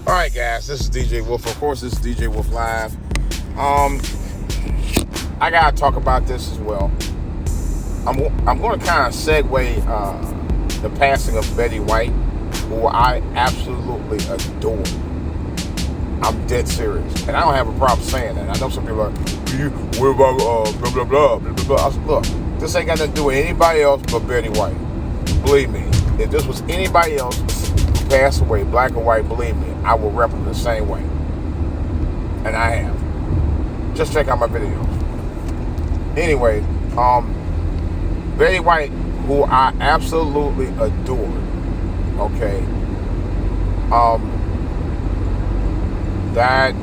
All right, guys, this is DJ Wolf. Of course, this is DJ Wolf Live. Um, I gotta talk about this as well. I'm going to kind of segue the passing of Betty White, who I absolutely adore. I'm dead serious, and I don't have a problem saying that. I know some people are like, what about blah blah blah blah blah. I said, look, this ain't got nothing to do with anybody else but Betty White. Believe me, if this was anybody else who passed away, black or white, believe me, I will rep them the same way, and I have. Just check out my videos. Anyway, Betty White, who I absolutely adored. Okay, died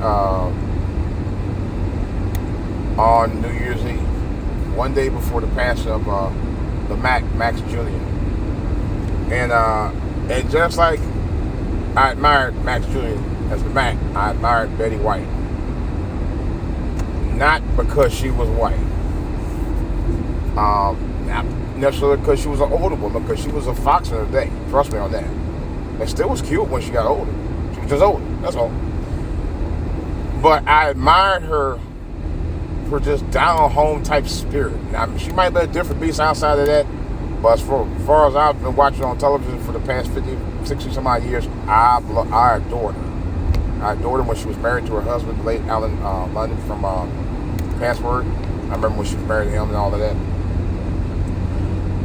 on New Year's Eve, one day before the passing of the Max Jr. And just like I admired Max Jr. as the Mac, I admired Betty White. Not because she was white. Not necessarily because she was an older woman, because she was a fox in her day. Trust me on that. And still was cute when she got older. She was just older, that's all. But I admired her for just down home type spirit. Now, she might be a different beast outside of that, but as far as I've been watching on television for the past 50, 60 some odd years, I adored her. I adored her when she was married to her husband, the late Alan London from Password. I remember when she was married to him and all of that.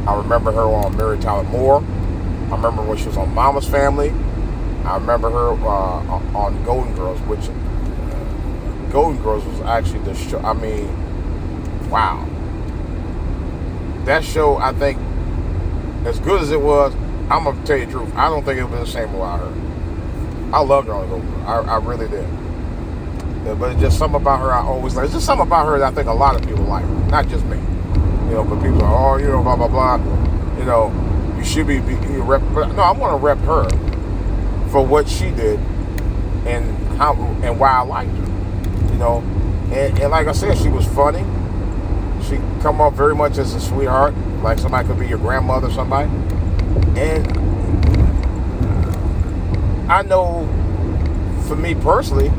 I remember her on Mary Tyler Moore. I remember when she was on Mama's Family. I remember her on Golden Girls, which Golden Girls was actually the show. I mean, wow. That show, I think, as good as it was, I'm going to tell you the truth, I don't think it would be the same without her. I loved her on Golden Girls. I really did. Yeah, but it's just something about her I always like. It's just something about her that I think a lot of people like. Not just me. You know, but people are, blah, blah, blah. You know, you should be rep. But no, I want to rep her for what she did and how and why I liked her. You know, and like I said, she was funny. She come off very much as a sweetheart, like somebody could be your grandmother or somebody. And I know, for me personally,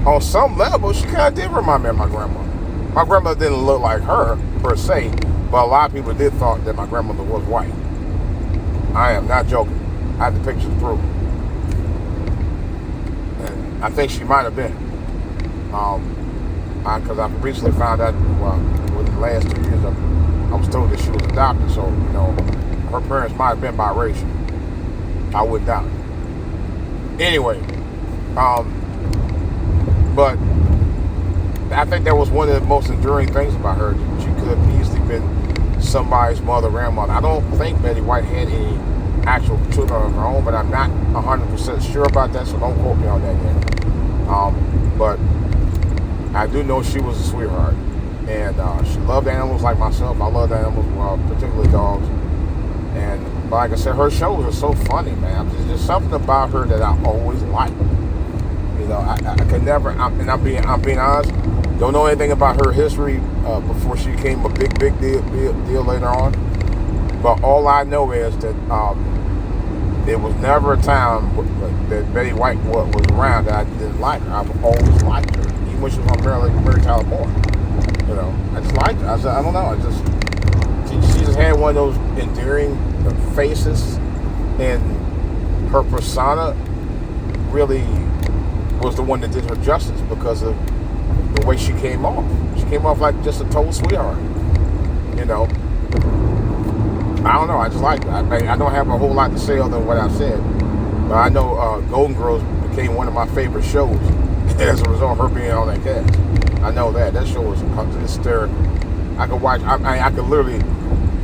on some level, she kind of did remind me of my grandmother. My grandmother didn't look like her, per se, but a lot of people did thought that my grandmother was white. I am not joking. I have the pictures to prove. And I think she might have been. Because I recently found out, within the last 2 years, I was told that she was adopted, so, you know, her parents might have been biracial. I wouldn't doubt it. Anyway, but I think that was one of the most enduring things about her. She could have easily been somebody's mother, grandmother. I don't think Betty White had any actual children of her own, but I'm not 100% sure about that, so don't quote me on that yet. But I do know she was a sweetheart, and she loved animals like myself. I loved animals, particularly dogs. And like I said, her shows are so funny, man. There's just something about her that I always liked. You know, I could never, and I'm being honest, don't know anything about her history before she became a big deal later on. But all I know is that there was never a time that Betty White was around that I didn't like her. I've always liked her, even when she was on Mary Tyler Moore. You know, I just liked her. I don't know. She just had one of those endearing faces, and her persona really was the one that did her justice because of the way she came off. She came off like just a total sweetheart. You know, I don't know. I just like it. I don't have a whole lot to say other than what I've said. But I know Golden Girls became one of my favorite shows as a result of her being on that cast. I know that. That show was hysterical. I could watch, I could literally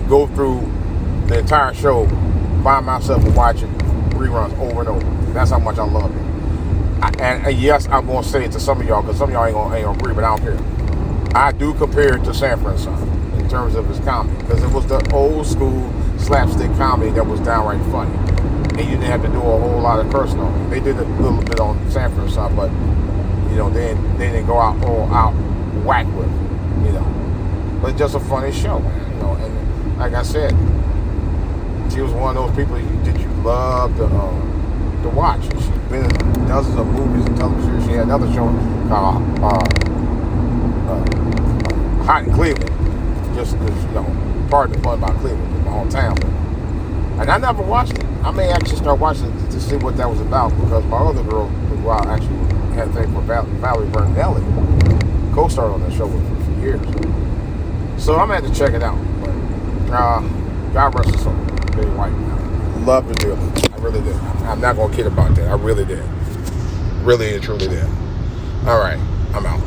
go through the entire show by myself and watch it reruns over and over. That's how much I love it. And yes, I'm going to say it to some of y'all, because some of y'all ain't gonna agree, but I don't care. I do compare it to Sanford & Son in terms of his comedy, because it was the old school slapstick comedy that was downright funny. And you didn't have to do a whole lot of cursing on it. They did a little bit on Sanford & Son, but, you know, they didn't go out whack with it, you know. But it's just a funny show, man, you know. And like I said, she was one of those people that you love to watch. She's been dozens of movies and television. She had another show called Hot in Cleveland, just because, part of the fun about Cleveland, my hometown. And I never watched it. I may actually start watching it to see what that was about, because my other girl, who I actually had a thing for, Valerie Bernelli, co-starred on that show with for years. So I'm going to have to check it out. But God rest his soul, Betty White. Loved the deal. I really did. I'm not going to kid about that. I really did. Really and truly did. All right. I'm out.